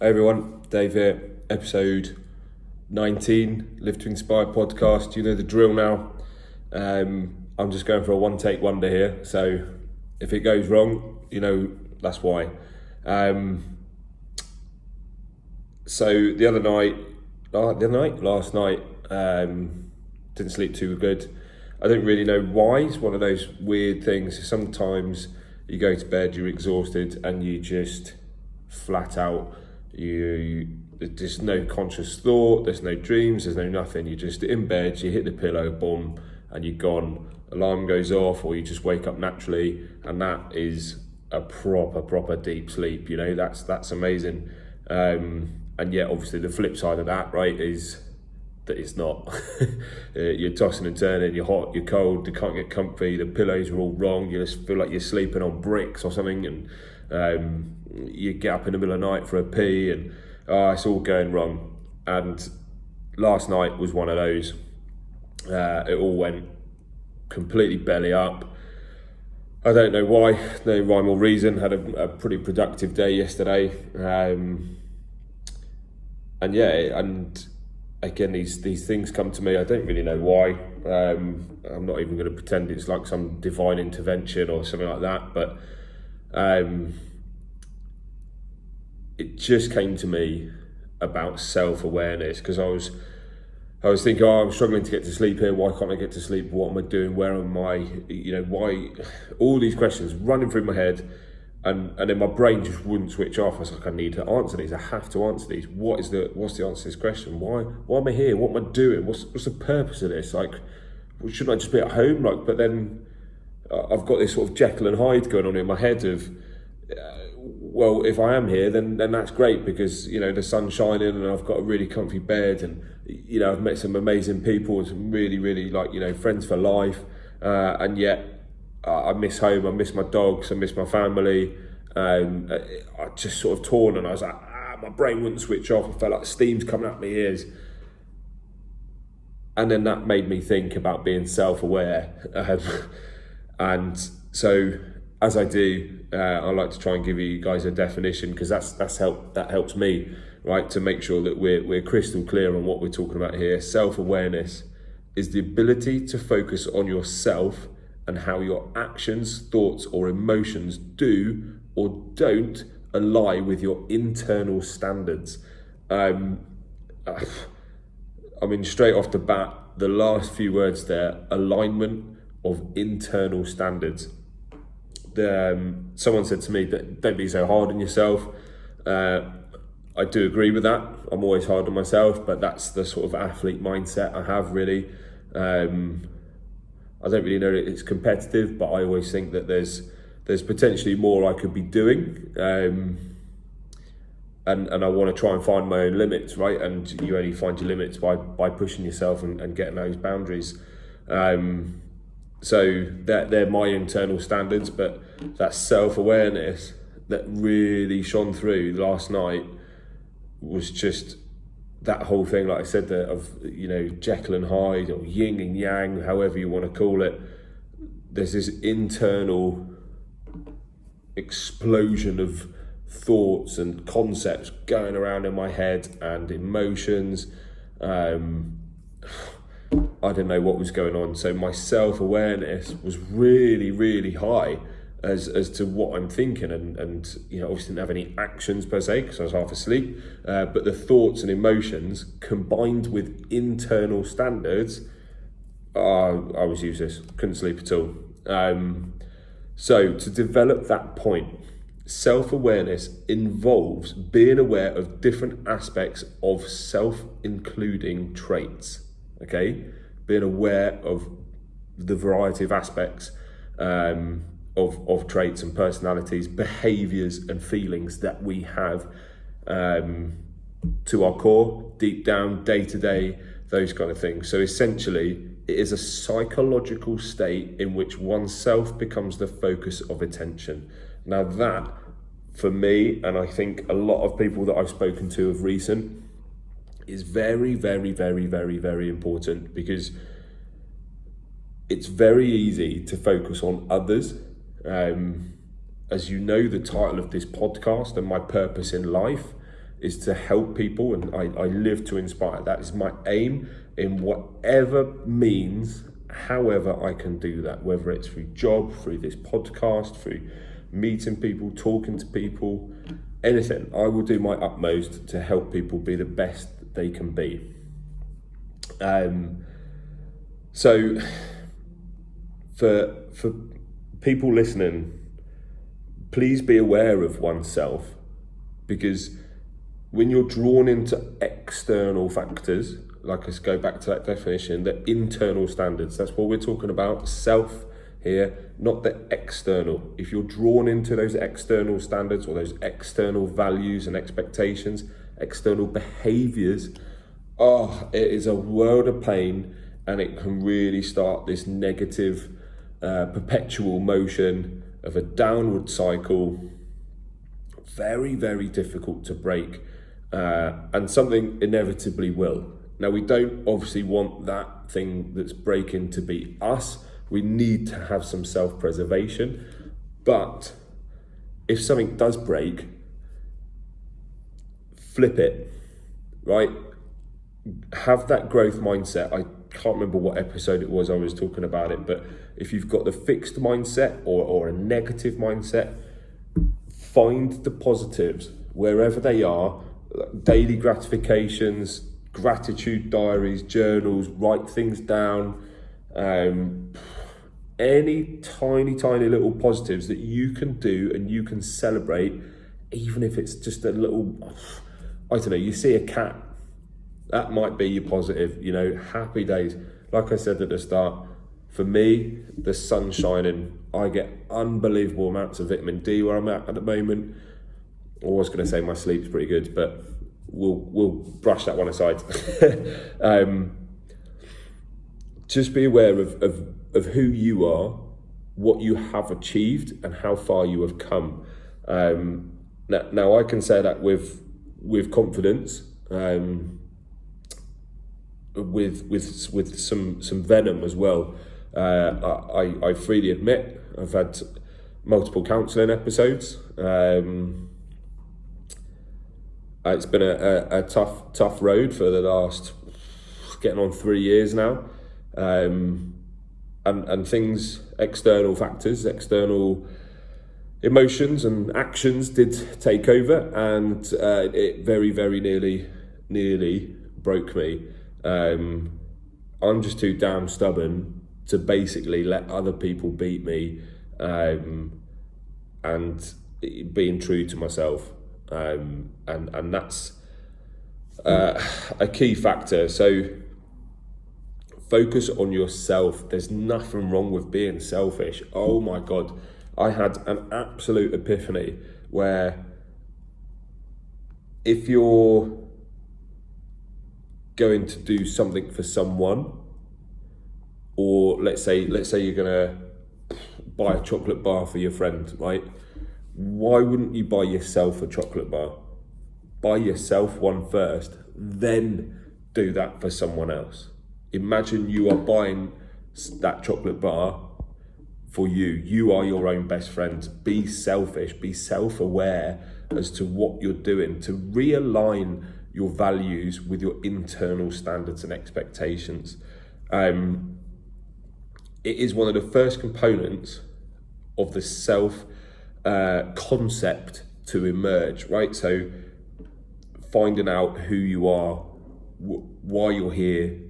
Hey everyone, Dave here, episode 19, Live to Inspire podcast. You know the drill now. I'm just going for a one-take wonder here, so if it goes wrong, you know that's why. So last night, didn't sleep too good. I don't really know why. It's one of those weird things. Sometimes you go to bed, you're exhausted, and you just flat out. There's no conscious thought, there's no dreams, there's no nothing. You're just in bed, you hit the pillow, boom, and you're gone. Alarm goes off, or you just wake up naturally, and that is a proper deep sleep. You know, that's amazing. And yet, obviously, the flip side of that, right, is that it's not. You're tossing and turning, you're hot, you're cold, you can't get comfy, the pillows are all wrong, you just feel like you're sleeping on bricks or something, and you get up in the middle of the night for a pee, and it's all going wrong. And last night was one of those. It all went completely belly up. I don't know why, no rhyme or reason. Had a pretty productive day yesterday, and again, these things come to me. I don't really know why. I'm not even going to pretend it's like some divine intervention or something like that, but it just came to me about self-awareness, because I was thinking, I'm struggling to get to sleep here. Why can't I get to sleep? What am I doing? Where am I? You know, why? All these questions running through my head, and then my brain just wouldn't switch off. I was like, I need to answer these. I have to answer these. What's the answer to this question? Why am I here? What am I doing? What's the purpose of this? Like, shouldn't I just be at home? Like, but then I've got this sort of Jekyll and Hyde going on in my head of, well, if I am here, then that's great, because, you know, the sun's shining and I've got a really comfy bed, and, you know, I've met some amazing people and some really, like, you know, friends for life, and yet I miss home, I miss my dogs, I miss my family, and I just sort of torn, and I was like, my brain wouldn't switch off. I felt like steam's coming out my ears. And then that made me think about being self-aware, and so as I do, I like to try and give you guys a definition, because that helps me, right, to make sure that we're crystal clear on what we're talking about here. Self-awareness is the ability to focus on yourself and how your actions, thoughts, or emotions do or don't align with your internal standards. I mean, straight off the bat, the last few words there: alignment of internal standards. Someone said to me that don't be so hard on yourself. I do agree with that. I'm always hard on myself, but that's the sort of athlete mindset I have, really. I don't really know that it's competitive, but I always think that there's potentially more I could be doing, and I want to try and find my own limits, right? And you only find your limits by pushing yourself and getting those boundaries. So they're my internal standards, but that self-awareness that really shone through last night was just that whole thing, like I said, that of, you know, Jekyll and Hyde, or yin and yang, however you want to call it. There's this internal explosion of thoughts and concepts going around in my head, and emotions. I didn't know what was going on. So my self-awareness was really high as to what I'm thinking, and you know, obviously didn't have any actions per se because I was half asleep, but the thoughts and emotions combined with internal standards, I was useless, couldn't sleep at all. So to develop that point, self-awareness involves being aware of different aspects of self, including traits. Okay, being aware of the variety of aspects of traits and personalities, behaviours and feelings that we have to our core, deep down, day to day, those kind of things. So essentially, it is a psychological state in which oneself becomes the focus of attention. Now that, for me, and I think a lot of people that I've spoken to of recent, is very important, because it's very easy to focus on others. As you know, the title of this podcast and my purpose in life is to help people, and I live to inspire. That is my aim in whatever means, however I can do that, whether it's through job, through this podcast, through meeting people, talking to people, anything. I will do my utmost to help people be the best they can be. So for people listening, please be aware of oneself, because when you're drawn into external factors, like let's go back to that definition, the internal standards, that's what we're talking about, self here, not the external. If you're drawn into those external standards or those external values and expectations, external behaviors, it is a world of pain, and it can really start this negative perpetual motion of a downward cycle. Very, very difficult to break, and something inevitably will. Now, we don't obviously want that thing that's breaking to be us. We need to have some self-preservation, but if something does break, flip it, right? Have that growth mindset. I can't remember what episode it was I was talking about it, but if you've got the fixed mindset or a negative mindset, find the positives wherever they are. Daily gratifications, gratitude diaries, journals, write things down, any tiny little positives that you can do and you can celebrate, even if it's just a little, I don't know, you see a cat, that might be your positive, happy days. Like I said at the start, for me, the sun's shining. I get unbelievable amounts of vitamin D where I'm at the moment. I was going to say my sleep's pretty good, but we'll brush that one aside. Just be aware of who you are, what you have achieved, and how far you have come. Now I can say that with confidence, with some venom as well. I freely admit I've had multiple counselling episodes. It's been a tough road for the last getting on 3 years now, and things, external factors, external emotions and actions did take over, and it very, very nearly broke me. I'm just too damn stubborn to basically let other people beat me, and being true to myself, and that's a key factor. So focus on yourself. There's nothing wrong with being selfish. Oh my God, I had an absolute epiphany where if you're going to do something for someone, or let's say you're gonna buy a chocolate bar for your friend, right? Why wouldn't you buy yourself a chocolate bar? Buy yourself one first, then do that for someone else. Imagine you are buying that chocolate bar for you. You are your own best friend. Be selfish, be self-aware as to what you're doing to realign your values with your internal standards and expectations. It is one of the first components of the self concept to emerge, right? So finding out who you are, why you're here,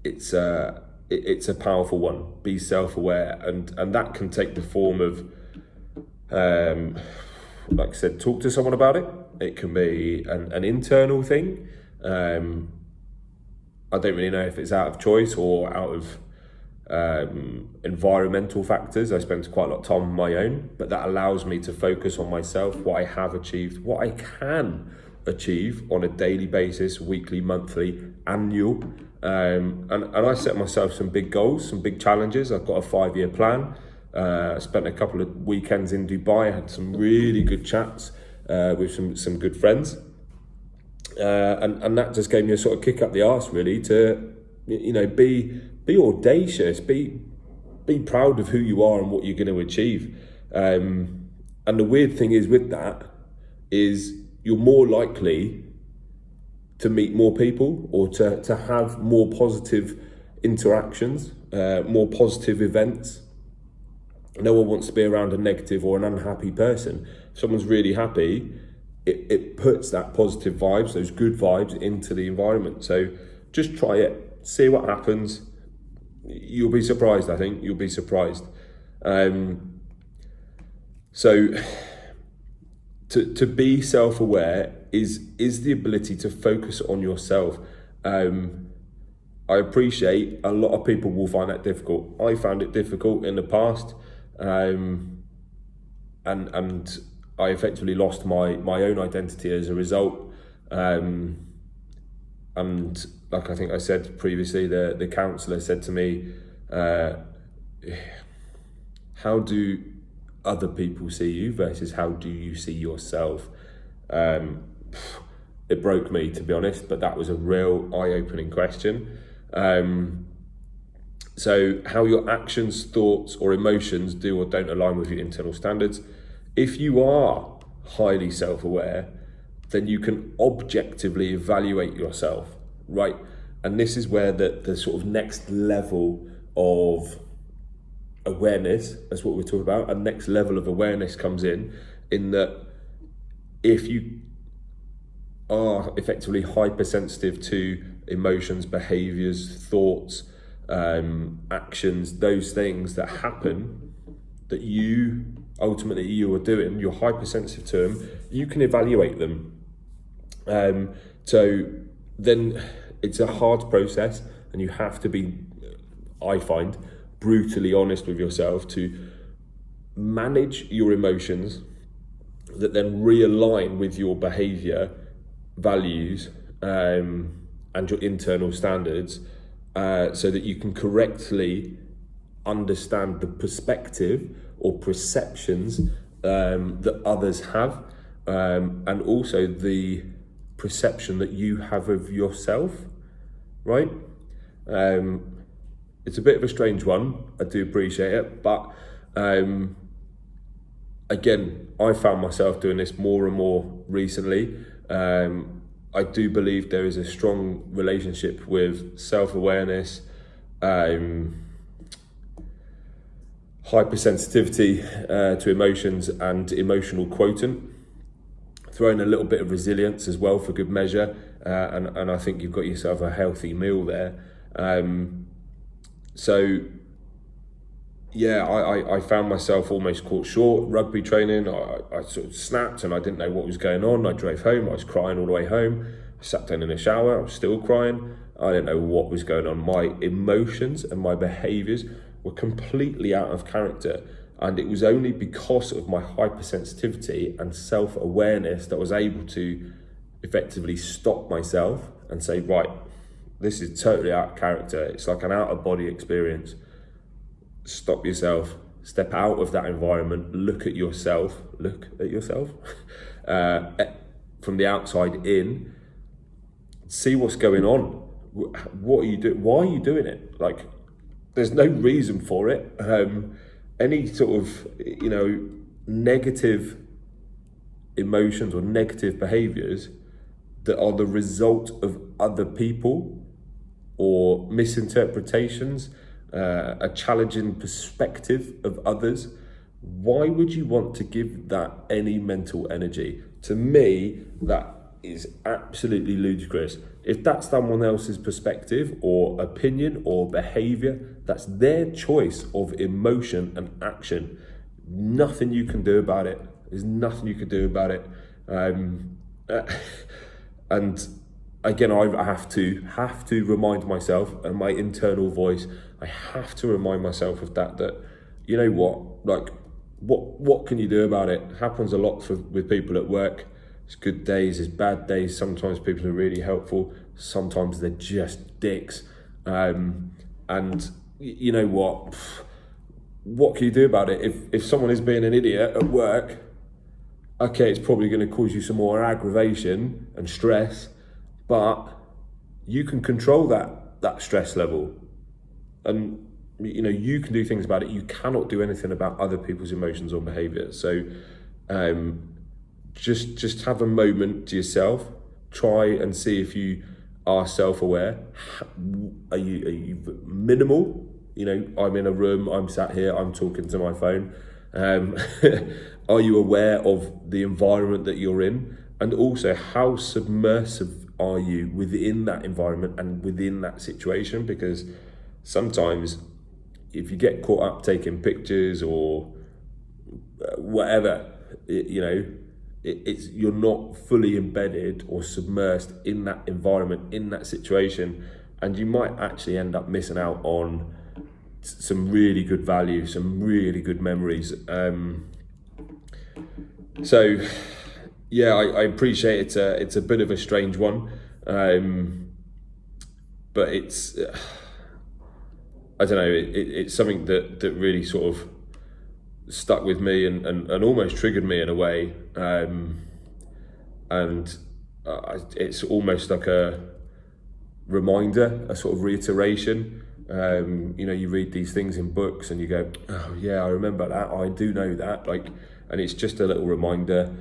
it's a powerful one. Be self-aware, and that can take the form of, like I said, talk to someone about it. It can be an internal thing. I don't really know if it's out of choice or out of environmental factors. I spend quite a lot of time on my own, but that allows me to focus on myself, what I have achieved, what I can achieve on a daily basis, weekly, monthly, annual. And I set myself some big goals, some big challenges. I've got a 5-year plan. I spent a couple of weekends in Dubai. I had some really good chats with some good friends. And that just gave me a sort of kick up the arse, really, to, be audacious, be proud of who you are and what you're going to achieve. And the weird thing is with that, is you're more likely to meet more people or to have more positive interactions, more positive events. No one wants to be around a negative or an unhappy person. If someone's really happy, it puts that positive vibes, those good vibes into the environment. So just try it, see what happens. You'll be surprised, I think. You'll be surprised. So to be self-aware is the ability to focus on yourself. I appreciate a lot of people will find that difficult. I found it difficult in the past, and I effectively lost my own identity as a result. And like I think I said previously, the counsellor said to me, how do other people see you versus how do you see yourself? It broke me, to be honest, but that was a real eye-opening question. So how your actions, thoughts or emotions do or don't align with your internal standards. If you are highly self-aware, then you can objectively evaluate yourself, right? And this is where the sort of next level of awareness, that's what we're talking about, a next level of awareness comes in that if you are effectively hypersensitive to emotions, behaviors, thoughts, actions, those things that happen that you ultimately are doing, you're hypersensitive to them, you can evaluate them. So then it's a hard process, and you have to be, I find, brutally honest with yourself to manage your emotions that then realign with your behavior, values, and your internal standards, so that you can correctly understand the perspective or perceptions that others have, and also the perception that you have of yourself, right? It's a bit of a strange one, I do appreciate it, but again, I found myself doing this more and more recently. I do believe there is a strong relationship with self-awareness, hypersensitivity to emotions, and emotional quotient. Throw in a little bit of resilience as well for good measure, and I think you've got yourself a healthy meal there. So yeah, I found myself almost caught short. Rugby training, I sort of snapped and I didn't know what was going on. I drove home, I was crying all the way home. I sat down in the shower, I was still crying. I didn't know what was going on. My emotions and my behaviours were completely out of character. And it was only because of my hypersensitivity and self-awareness that I was able to effectively stop myself and say, right, this is totally out of character. It's like an out-of-body experience. Stop yourself, step out of that environment, look at yourself from the outside in, see what's going on. What are you doing? Why are you doing it? Like, there's no reason for it. Any sort of, negative emotions or negative behaviors that are the result of other people or misinterpretations, a challenging perspective of others, why would you want to give that any mental energy? To me, that is absolutely ludicrous. If that's someone else's perspective or opinion or behavior, that's their choice of emotion and action. Nothing you can do about it. There's nothing you can do about it. And again, I have to remind myself, and my internal voice, I have to remind myself of that you know what, like, what can you do about it? It happens a lot with people at work. It's good days, it's bad days. Sometimes people are really helpful. Sometimes they're just dicks. And you know what can you do about it? If someone is being an idiot at work, okay, it's probably going to cause you some more aggravation and stress, but you can control that stress level. And you can do things about it. You cannot do anything about other people's emotions or behaviour. So just have a moment to yourself. Try and see if you are self-aware. Are you minimal? You know, I'm in a room, I'm sat here, I'm talking to my phone. Are you aware of the environment that you're in? And also, how submersive are you within that environment and within that situation? Because sometimes if you get caught up taking pictures or whatever, it's you're not fully embedded or submersed in that environment, in that situation, and you might actually end up missing out on some really good value, some really good memories. So yeah, I appreciate it's a bit of a strange one, but it's I don't know, it's something that really sort of stuck with me and almost triggered me in a way, it's almost like a reminder, a sort of reiteration. You read these things in books and you go, oh yeah, I remember that, I do know that, and it's just a little reminder.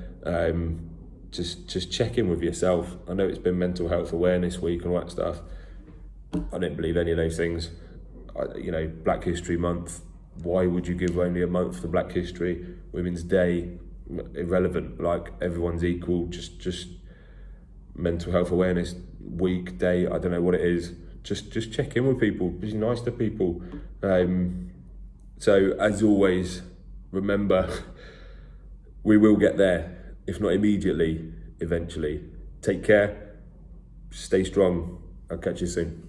Just check in with yourself. I know it's been Mental Health Awareness Week and all that stuff. I didn't believe any of those things. Black History Month, why would you give only a month for Black History? Women's Day, irrelevant. Like, everyone's equal. Just Mental Health Awareness Week, day, I don't know what it is. Just check in with people, be nice to people. So as always, remember, we will get there, if not immediately, eventually. Take care, stay strong. I'll catch you soon.